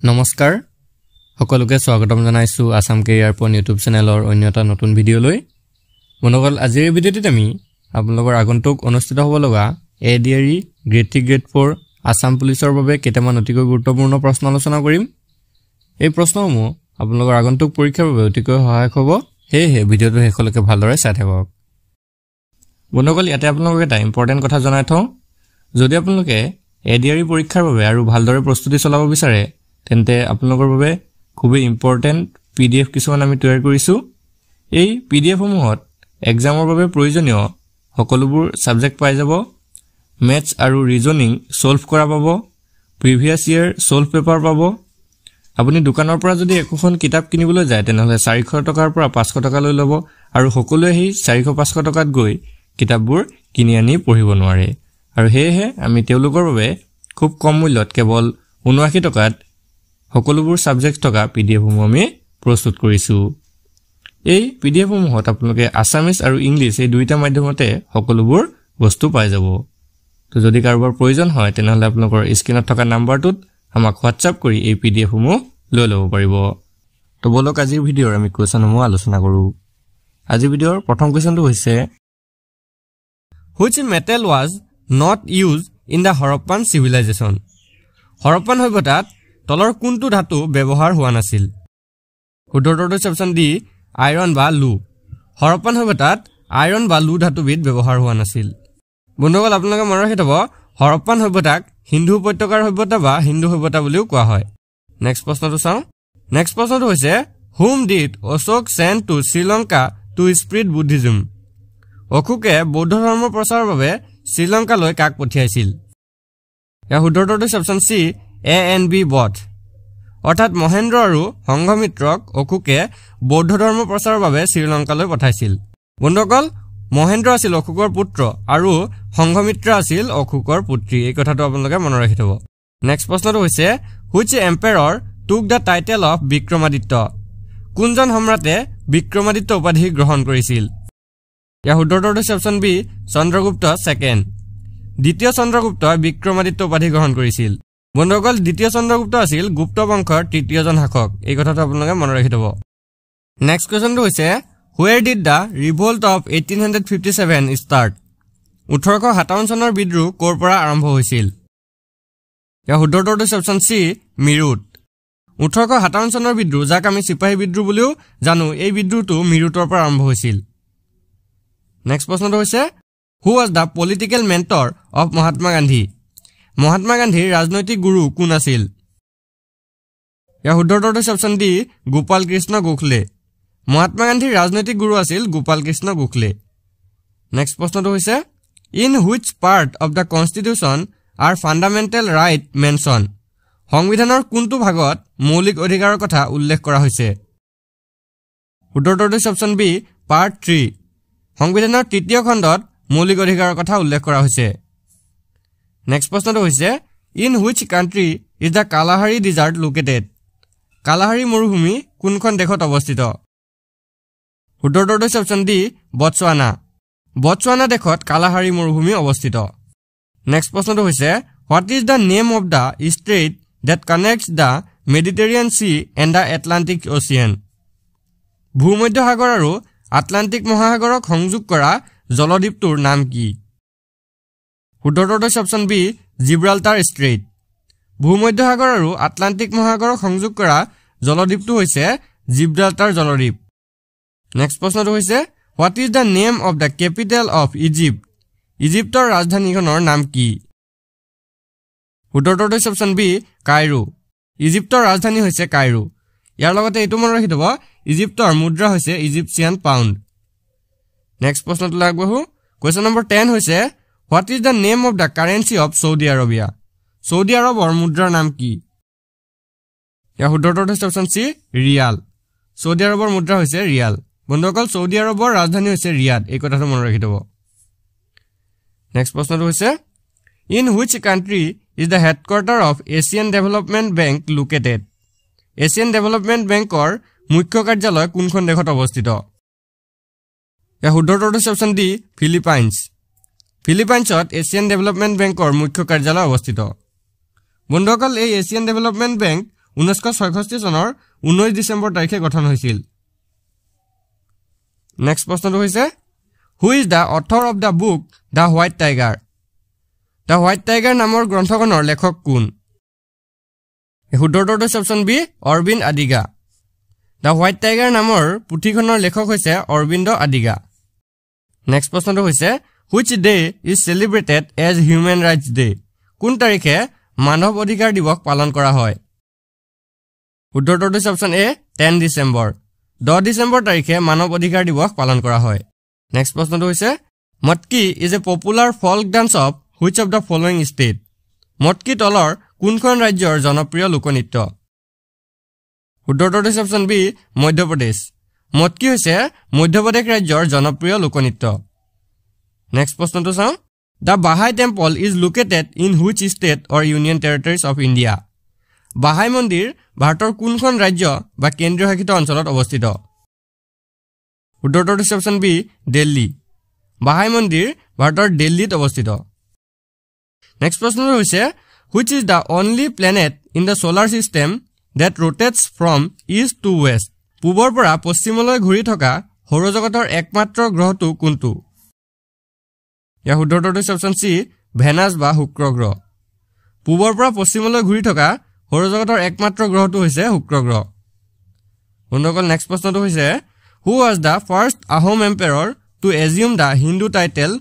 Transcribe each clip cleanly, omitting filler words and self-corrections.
নমস্কাৰ সকলোকে স্বাগতম জনাইছো আসাম কেৰিয়াৰ পইণ্ট ইউটিউব চেনেলৰ অন্য এটা নতুন ভিডিঅ'লৈ মনোগল আজিৰ ভিডিঅ'টিত আমি আপোনালোকৰ আগন্তুক অনুষ্ঠিত হ'ব লগা এডিআৰই গ্ৰেড 3 গ্ৰেড 4 আসাম পুলিচৰ বাবে কেইটামান অতিকৈ গুৰুত্বপূৰ্ণ প্ৰশ্ন আলোচনা কৰিম এই প্ৰশ্নসমূহ আপোনালোকৰ আগন্তুক পৰীক্ষাৰ বাবে অতিকৈ সহায়ক হ'ব সেয়ে ভিডিঅ'টো শেষলৈকে ভালদৰে চাই থাকক মনোগল ইয়াতে আপোনালোকক এটা ইম্পৰ্টেন্ট কথা জনাই থওঁ যদি আপোনালোকে এডিআৰই পৰীক্ষাৰ বাবে আৰু ভালদৰে প্ৰস্তুতি চলাব বিচাৰে তেন্তে আপোনালোকৰ বাবে খুবই ইম্পৰ্টেন্ট পিডিএফ কিছুমান আমি তৈয়াৰ কৰিছো এই পিডিএফ সমূহত এক্সামৰ বাবে প্ৰয়োজনীয় সকলোবোৰ সাবজেক্ট পাই যাব ম্যাথছ আৰু ৰিজনিং সলভ কৰা পাব প্ৰিভিয়াস ইয়াৰ সলভ পেপাৰ পাব আপুনি দোকানৰ পৰা যদি এখন কিতাপ কিনিবলৈ যায় তেনেহলে 400 টকাৰ পৰা 500 টকা লৈ ল'ব আৰু সকলোৱে এই 400-500 টকাত গৈ কিতাপবোৰ কিনি আনি পঢ়িব নোৱাৰে আৰু হেহে আমি তেওঁলোকৰ বাবে খুব কম মূল্যত কেৱল 79 টকাত সকলোবোৰ সাবজেক্ট থকা পিডিএফ সমূহ আমি প্ৰস্তুত কৰিছো এই পিডিএফ সমূহত আপোনালোকে আসামিজ আৰু ইংলিশ এই দুইটা মাধ্যমতে সকলোবোৰ বস্তু পাই যাব তো যদি কাৰোবাৰ প্ৰয়োজন হয় তেনেহলে আপোনালোকৰ স্ক্ৰিনত থকা নাম্বাৰটোত আমাক WhatsApp কৰি এই পিডিএফ সমূহ লৈ ল'ব পাৰিব তো বলক আজিৰ ভিডিঅ'ৰ আমি কোৱেশ্যনসমূহ আলোচনা কৰো আজিৰ ভিডিঅ'ৰ প্ৰথম কোৱেশ্যনটো হৈছে Which metal was not used in the Harappan civilization? Harappan সভ্যতাত তলৰ কোনটো ধাতু ব্যৱহাৰ হোৱা নাছিল উত্তৰটো অপচন ডি আইৰন বা লু হৰপ্পান সভ্যতাত আইৰন বা লু ধাতুবিধ ব্যৱহাৰ হোৱা নাছিল বন্ধুসকল আপোনালোকে মনত ৰাখিব হৰপ্পান সভ্যতাক হিন্দু উপত্যকাৰ সভ্যতা বা হিন্দু সভ্যতা বুলিও কোৱা হয় নেক্সট প্ৰশ্নটো চাওঁ নেক্সট প্ৰশ্নটো হৈছে whom did Ashok send to Sri Lanka to spread Buddhism অশোকে বৌদ্ধ ধৰ্ম প্ৰচাৰৰ বাবে শ্ৰীলংকালৈ কাক পঠিয়াইছিল ইয়াৰ উত্তৰটো অপচন সি A&B both অৰ্থাৎ মহেন্দ্ৰ আৰু সংঘমিত্ৰক অশোকে বৌদ্ধ ধৰ্ম প্ৰচাৰৰ বাবে শ্ৰীলংকালৈ পঠাইছিল বন্ধুসকল মহেন্দ্ৰ আছিল অশোকৰ পুত্ৰ আৰু সংঘমিত্ৰ আছিল অশোকৰ পুত্ৰী এই কথাটো আপোনালোকে মনত ৰাখি থব নেক্সট প্ৰশ্নটো হৈছে which emperor took the title of Vikramaditya কোনজন সম্ৰাটে বিক্ৰমাদিত্য উপাধি গ্ৰহণ কৰিছিল ইয়াৰ উত্তৰটো অপচন বি চন্দ্ৰগুপ্ত সেকেন্ড দ্বিতীয় চন্দ্ৰগুপ্তই বিক্ৰমাদিত্য উপাধি গ্ৰহণ কৰিছিল বন্ধুসকল দ্বিতীয় চন্দ্ৰগুপ্ত আছিল গুপ্ত বংশৰ তৃতীয়জন শাসক এই কথাটো আপোনালোকে মনত ৰাখি থব নেক্সট কোৱেশ্যনটো হৈছে where did the revolt of 1857 start 1857 চনৰ বিদ্ৰোহ ক'ৰ পৰা আৰম্ভ হৈছিল ইয়াৰ উত্তৰটো অপচন সি মিৰুত 1857 চনৰ বিদ্ৰোহ যাক আমি সিপাহী বিদ্ৰোহ বুলিও জানো এই বিদ্ৰোহটো মিৰুতৰ পৰা আৰম্ভ হৈছিল নেক্সট প্ৰশ্নটো হৈছে who was the political mentor of Mahatma Gandhi Mahatma গান্ধীৰ ৰাজনৈতিক গুৰু কোন আছিল ইয়াৰ উত্তৰটো অপচন ডি গোপাল কৃষ্ণ গোখলে মহাত্মা গান্ধীৰ ৰাজনৈতিক গুৰু আছিল গোপাল কৃষ্ণ গোখলে নেক্সট প্ৰশ্নটো হৈছে in which part of the constitution are fundamental right mentioned সংবিধানৰ কোনটো ভাগত মৌলিক অধিকাৰৰ কথা উল্লেখ কৰা হৈছে উত্তৰটো অপচন বি পাৰ্ট 3 সংবিধানৰ তৃতীয় খণ্ডত মৌলিক অধিকাৰৰ কথা উল্লেখ কৰা হৈছে নেক্সট প্ৰশ্নটো হৈছে in which country is the Kalahari desert located কালাহাৰী মৰুভূমি কোনখন দেশত অৱস্থিত উত্তৰটো অপচন ডি বটছৱানা দেশত কালাহাৰী মৰুভূমি অৱস্থিত নেক্সট প্ৰশ্নটো হৈছে what is the name of the strait that connects the Mediterranean Sea and the Atlantic Ocean ভূমধ্য সাগৰ আৰু আটলান্টিক মহাসাগৰক সংযোগ কৰা জলদ্বীপটোৰ নাম কি উত্তৰটো অপচন বি জিব্ৰাল্টাৰ ষ্ট্ৰেইট ভূমধ্য সাগৰ আৰু আটলান্টিক মহাসাগৰক সংযোগ কৰা জলদ্বীপটো হৈছে জিব্ৰাল্টাৰ জলদ্বীপ নেক্সট প্ৰশ্নটো হৈছে what is the name of the capital of Egypt ইজিপ্তৰ ৰাজধানীখনৰ নাম কি উত্তৰটো অপচন বি কাইৰো ইজিপ্তৰ ৰাজধানী হৈছে কাইৰো ইয়াৰ লগতে এইটো মনত ৰাখি থব ইজিপ্তৰ মুদ্ৰা হৈছে ইজিপচিয়ান পাউণ্ড নেক্সট প্ৰশ্নটো আগবঢ়ো কোৱেশ্যন নম্বৰ 10 হৈছে what is the name of the currency of Saudi Arabia Saudi আৰবৰ মুদ্ৰাৰ নাম কি ইয়াৰ উত্তৰটো অপচন সি ৰিয়াল Saudi আৰবৰ মুদ্ৰা হৈছে ৰিয়াল বন্ধুসকল Saudi আৰবৰ ৰাজধানী হৈছে ৰিয়াদ এই কথাটো মনত ৰাখি থব নেক্সট প্ৰশ্নটো হৈছে in which country is the headquarter of Asian Development Bank located Asian Development Bankৰ মুখ্য কাৰ্যালয় কোনখন দেশত অৱস্থিত ইয়াৰ উত্তৰটো অপচন ডি ফিলিপাইনছত এছিয়ান ডেভেলপমেন্ট বেংকৰ মুখ্য কাৰ্যালয় অৱস্থিত বন্ধুসকল এই এছিয়ান ডেভেলপমেন্ট বেংক 1966 চনৰ 19 ডিসেম্বৰ তাৰিখে গঠন হৈছিল নেক্সট প্ৰশ্নটো হৈছে who is the author of the book the White Tiger the White Tiger নামৰ গ্ৰন্থখনৰ লেখক কোন শুদ্ধৰটো হৈছে option B Aravind Adiga the White Tiger নামৰ পুথিখনৰ লেখক হৈছে অৰবিন্দ আদিগা নেক্সট প্ৰশ্নটো হৈছে which day is celebrated as human rights day কোন তাৰিখে মানৱ অধিকাৰ দিৱস পালন কৰা হয় উত্তৰটো হৈছে অপচন এ 10 ডিসেম্বৰ 10 ডিসেম্বৰ তাৰিখে মানৱ অধিকাৰ দিৱস পালন কৰা হয় নেক্সট প্ৰশ্নটো হৈছে মটকি is a popular folk dance of which of the following state মটকি তলৰ কোনখন ৰাজ্যৰ জনপ্ৰিয় লোকনৃত্য উত্তৰটো হৈছে অপচন বি মধ্যপ্ৰদেশ মটকি হৈছে মধ্যপ্ৰদেশ ৰাজ্যৰ জনপ্ৰিয় লোকনৃত্য নেক্সট প্ৰশ্নটো চাওঁ The Baha'i temple is located in which state or union territories of India? Baha'i মন্দিৰ ভাৰতৰ কোনখন ৰাজ্য বা কেন্দ্ৰীয় শাসিত অঞ্চলত অৱস্থিত? উত্তৰটো হৈছে অপচন বি দিল্লী। Baha'i মন্দিৰ ভাৰতৰ দিল্লীত অৱস্থিত। নেক্সট প্ৰশ্নটো হৈছে which is the only planet in the solar system that rotates from east to west? পূবৰ পৰা পশ্চিমলৈ ঘূৰি থকা সৌৰজগতৰ একমাত্ৰ গ্ৰহটো কোনটো? या শুদ্ধটো হৈছে অপচন সি ভেনাস বা শুক্ৰ গ্ৰহ পূবৰ পৰা পশ্চিমলৈ ঘূৰি থকা সৌৰজগতৰ একমাত্ৰ গ্ৰহটো হৈছে শুক্ৰ গ্ৰহ বন্ধুসকল নেক্সট প্ৰশ্নটো হৈছে who was the first Ahom empire to assume the Hindu title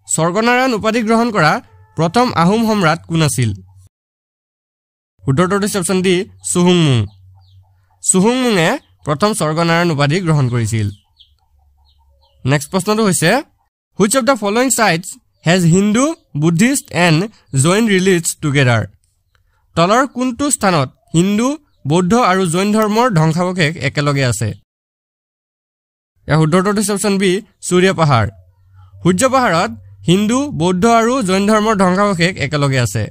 Swarganarayan উপাধি গ্ৰহণ কৰা প্ৰথম আহোম সম্ৰাট কোন আছিল শুদ্ধটো হৈছে অপচন ডি চুহুংমুঙে প্ৰথম স্বৰ্গনাৰায়ণ উপাধি গ্ৰহণ কৰিছিল নেক্সট প্ৰশ্নটো হৈছে Which of the following sites has Hindu, Buddhist and Jain religions together? তলৰ কোনটো স্থানত হিন্দু, বৌদ্ধ আৰু জৈন ধৰ্মৰ ধ্বংসাৱশেষ একেলগে আছে? ইয়াৰ শুদ্ধটো হৈছে অপচন বি সূৰ্য পাহাৰ। সূৰ্য পাহাৰত হিন্দু, বৌদ্ধ আৰু জৈন ধৰ্মৰ ধ্বংসাৱশেষ একেলগে আছে।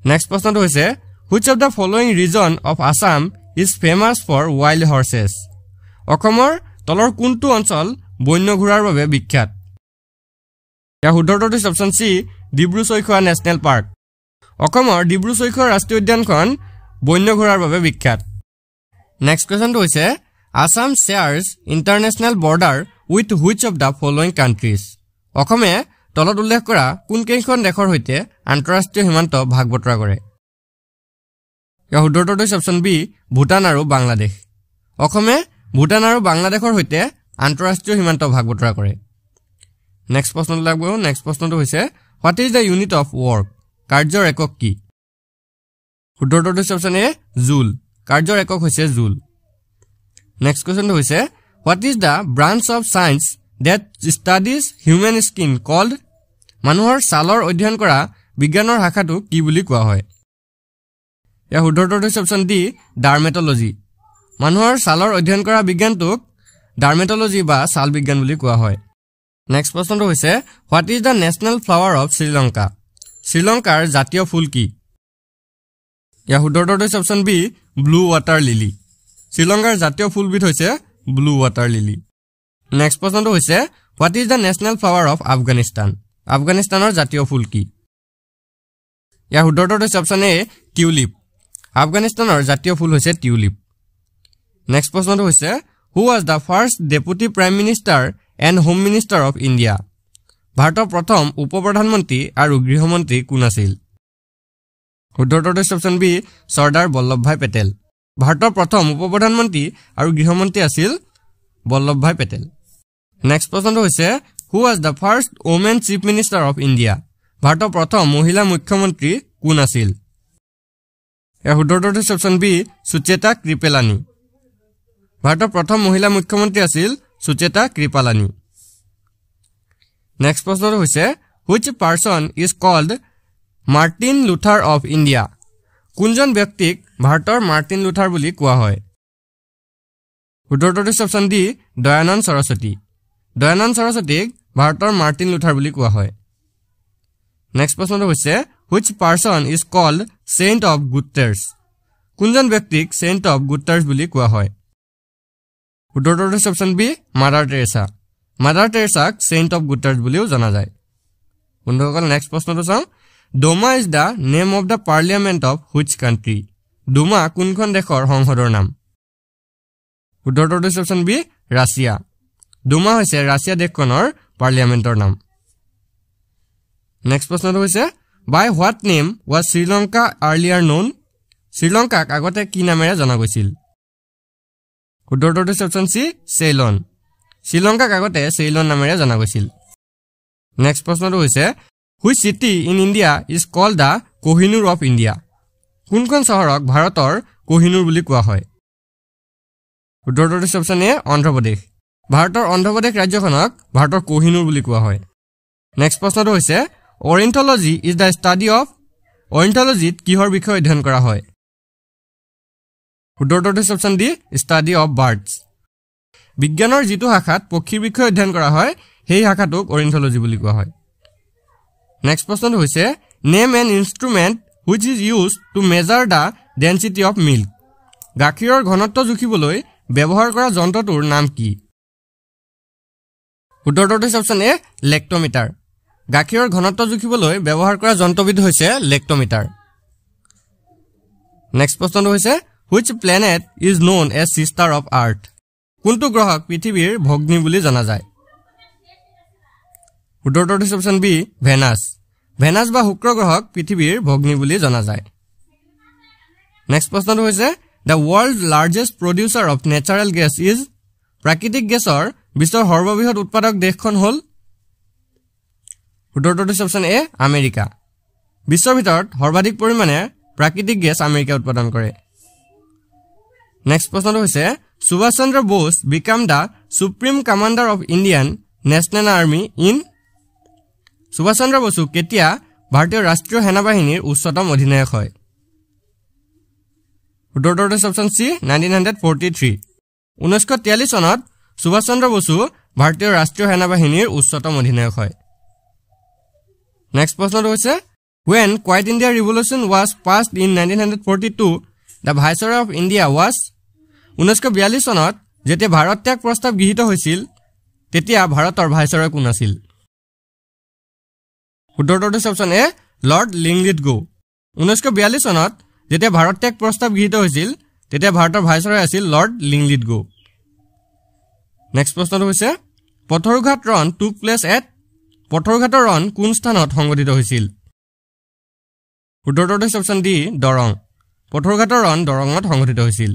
নেক্সট প্ৰশ্নটো হৈছে Which of the following region of Assam is famous for wild horses? অসমৰ তলৰ কোনটো অঞ্চল বন্য ঘোঁৰাৰ বাবে বিখ্যাত? या শুদ্ধটো হৈছে option C Dibru Saikhowa national park অসমৰ ডিব্ৰু-চৈখোৱা ৰাষ্ট্ৰীয় উদ্যানখন বন্য ঘোঁৰাৰ বাবে বিখ্যাত নেক্সট কোৱেশ্চনটো হৈছে Assam shares international border with which of the following countries অসমে তলত উল্লেখ কৰা কোন কেইখন দেশৰ সৈতে আন্তঃৰাষ্ট্ৰীয় সীমান্ত ভাগ বতৰা কৰে या শুদ্ধটো হৈছে অপচন বি ভূটান আৰু বাংলাদেশ অসমে ভূটান আৰু বাংলাদেশৰ সৈতে আন্তঃৰাষ্ট্ৰীয় সীমান্ত ভাগ বতৰা কৰে নেক্সট প্ৰশ্নটো লাগব নেক্সট প্ৰশ্নটো হৈছে what is the unit of work কাৰ্যৰ একক কি শুদ্ধটো হৈছে অপচন এ জুল কাৰ্যৰ একক হৈছে জুল নেক্সট কোৱেশ্চনটো হৈছে what is the branch of science that studies human skin called মানুহৰ ছালৰ অধ্যয়ন কৰা বিজ্ঞানৰ শাখাটো কি বুলি কোৱা হয় ইয়াৰ শুদ্ধটো হৈছে অপচন ডি ডাৰ্মেটলজি মানুহৰ ছালৰ অধ্যয়ন কৰা বিজ্ঞানটোক ডাৰ্মেটলজি বা ছাল বিজ্ঞান বুলি কোৱা হয় নেক্সট প্ৰশ্নটো হৈছে what is the national flower of Sri Lanka শ্ৰীলংকাৰ জাতীয় ফুল কি ইয়াৰ শুদ্ধটো হৈছে option B blue water lily শ্ৰীলংকাৰ জাতীয় ফুলবিধ হৈছে ব্লু ৱাটাৰ লিলি নেক্সট প্ৰশ্নটো হৈছে what is the national flower of Afghanistan আফগানিস্তানৰ জাতীয় ফুল কি ইয়াৰ শুদ্ধটো হৈছে অপচন এ টিউলিপ আফগানিস্তানৰ জাতীয় ফুল হৈছে টিউলিপ নেক্সট প্ৰশ্নটো হৈছে who was the first deputy prime minister and home minister of India ভাৰতৰ প্ৰথম উপ প্ৰধানমন্ত্ৰী আৰু গৃহমন্ত্ৰী কোন আছিল শুদ্ধটো হৈছে অপচন বি চৰ্দাৰ বল্লভভাই পেটেল ভাৰতৰ প্ৰথম উপ প্ৰধানমন্ত্ৰী আৰু গৃহমন্ত্ৰী আছিল বল্লভভাই পেটেল নেক্সট প্ৰশ্নটো হৈছে who was the first women chief minister of India ভাৰতৰ প্ৰথম মহিলা মুখ্যমন্ত্ৰী কোন আছিল ইয়াৰ শুদ্ধটো হৈছে অপচন বি সুচেতা কৃপেলানী ভাৰতৰ প্ৰথম মহিলা মুখ্যমন্ত্ৰী আছিল সুচেতা কৃপালানী নেক্সট প্ৰশ্নটো হৈছে which person is called Martin Luther of India কোনজন ব্যক্তিক ভাৰতৰ মাৰ্টিন লুথাৰ বুলি কোৱা হয় শুদ্ধটো হৈছে অপচন ডি দয়ানন্দ সৰস্বতীক ভাৰতৰ মাৰ্টিন লুথাৰ বুলি কোৱা হয় নেক্সট প্ৰশ্নটো হৈছে which person is called saint of gutters কোনজন ব্যক্তিক চেইণ্ট অফ গুটাৰ্ছ বুলি কোৱা হয় শুদ্ধটো হৈছে অপচন বি মাদাৰ টেৰেছাক চেইণ্ট অফ গুটাৰ্ছ বুলিও জনা যায় বন্ধুসকল নেক্সট প্ৰশ্নটো চাওঁ Duma is the name of the parliament of which country Duma কোনখন দেশৰ সংসদৰ নাম উত্তৰটো হৈছে অপশ্যন বি ৰাছিয়া ডোমা হৈছে ৰাছিয়া দেশখনৰ পাৰ্লিয়ামেণ্টৰ নাম নেক্সট প্ৰশ্নটো হৈছে by what name was Sri Lanka earlier known শ্ৰীলংকাক আগতে কি নামেৰে জনা গৈছিল উত্তৰটো হৈছে অপশ্যন সি চেইলন শ্ৰীলংকাক আগতে চেইলন নামেৰে জনা গৈছিল নেক্সট প্ৰশ্নটো হৈছে which city in India is called the Kohinoor of India কোনখন চহৰক ভাৰতৰ কোহিনুৰ বুলি কোৱা হয় উত্তৰটো হৈছে অপশ্যন এ অন্ধ্ৰপ্ৰদেশ ভাৰতৰ অন্ধ্ৰপ্ৰদেশ ৰাজ্যখনক ভাৰতৰ কোহিনুৰ বুলি কোৱা হয় নেক্সট প্ৰশ্নটো হৈছে অৰেণ্টলজি ইজ দ্য ষ্টাডি অফ অৰেণ্টলজিত কিহৰ বিষয়ে অধ্যয়ন কৰা হয় উত্তৰটো হৈছে option D study of birds বিজ্ঞানৰ যিটো শাখাত পক্ষীৰ বিষয়ে অধ্যয়ন কৰা হয় সেই শাখাটোক অৰেণ্টলজি বুলি কোৱা হয় নেক্সট প্ৰশ্নটো হৈছে name an instrument which is use to measure the density of milk গাখীৰৰ ঘনত্ব জুখিবলৈ ব্যৱহাৰ কৰা যন্ত্ৰটোৰ নাম কি উত্তৰটো হৈছে অপশ্যন এ লেক্টোমিটাৰ গাখীৰৰ ঘনত্ব জুখিবলৈ ব্যৱহাৰ কৰা যন্ত্ৰবিধ হৈছে লেক্টোমিটাৰ নেক্সট প্ৰশ্নটো হৈছে which planet is known as sister of Earth কোনটো গ্ৰহক পৃথিৱীৰ ভগ্নী বুলি জনা যায় উত্তৰটো হৈছে অপশ্যন বি ভেনাছ ভেনাছ বা শুক্ৰ গ্ৰহক পৃথিৱীৰ ভগ্নী বুলি জনা যায় নেক্সট প্ৰশ্নটো হৈছে the world largest producer of natural gas is প্ৰাকৃতিক গেছৰ বিশ্বৰ সৰ্ববৃহৎ উৎপাদক দেশখন হ'ল উত্তৰটো হৈছে অপশ্যন এ আমেৰিকা বিশ্বৰ ভিতৰত সৰ্বাধিক পৰিমাণে প্ৰাকৃতিক গেছ আমেৰিকা উৎপাদন কৰে নেক্সট প্ৰশ্নটো হৈছে Subhas Chandra Bose became the supreme commander of Indian National Army in Subhas Chandra Basu কেতিয়া ভাৰতীয় ৰাষ্ট্ৰীয় সেনাবাহিনীৰ উচ্চতম অধিনায়ক হয় উত্তৰটো হৈছে অপশ্যন চি 1943 1943 চনত সুভাষ চন্দ্ৰ বসু ভাৰতীয় ৰাষ্ট্ৰীয় সেনাবাহিনীৰ উচ্চতম অধিনায়ক হয় নেক্সট প্ৰশ্নটো হৈছে when Quiet India Revolution was passed in 1942 the Viceroy of India was 1942 চনত যেতিয়া ভাৰত ত্যাগ প্ৰস্তাৱ গৃহীত হৈছিল তেতিয়া ভাৰতৰ ভাইসৰয় কোন আছিল উত্তৰটো হৈছে অপশ্যন এ লৰ্ড লিংলিথগো 1942 চনত যেতিয়া ভাৰত ত্যাগ প্ৰস্তাৱ গৃহীত হৈছিল তেতিয়া ভাৰতৰ ভাইসৰয় আছিল লৰ্ড লিংলিথগো নেক্সট প্ৰশ্নটো হৈছে পথৰুঘাট ৰণ টুক প্লেচ এট পথৰুঘাটৰ ৰণ কোন স্থানত সংঘটিত হৈছিল উত্তৰটো হৈছে অপশ্যন ডি দৰং পথৰুঘাটৰ ৰণ দৰঙত সংঘটিত হৈছিল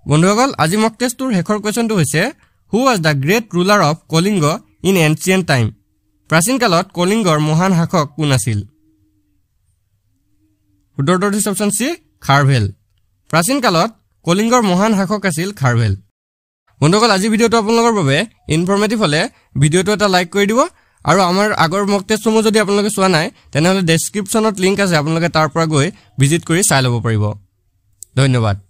বন্ধুসকল আজি মক টেষ্টৰ শেষৰ কোৱেশ্যনটো হৈছে who was the great ruler of Kalinga in ancient time প্ৰাচীন কালত কলিংগৰ মহান শাসক কোন আছিল উত্তৰটো হৈছে অপশ্যন সি খাৰভেল প্ৰাচীন কালত কলিংগৰ মহান শাসক আছিল খাৰভেল বন্ধুসকল আজি ভিডিঅ'টো আপোনালোকৰ বাবে ইনফৰমেটিভ হলে ভিডিঅ'টো এটা লাইক কৰি দিব আৰু আমাৰ আগৰ মক টেষ্টসমূহ যদি আপোনালোকে চোৱা নাই তেনেহলে ডেসক্ৰিপচনত লিংক আছে আপোনালোকে তাৰ পৰা গৈ ভিজিট কৰি চাই ল'ব পাৰিব ধন্যবাদ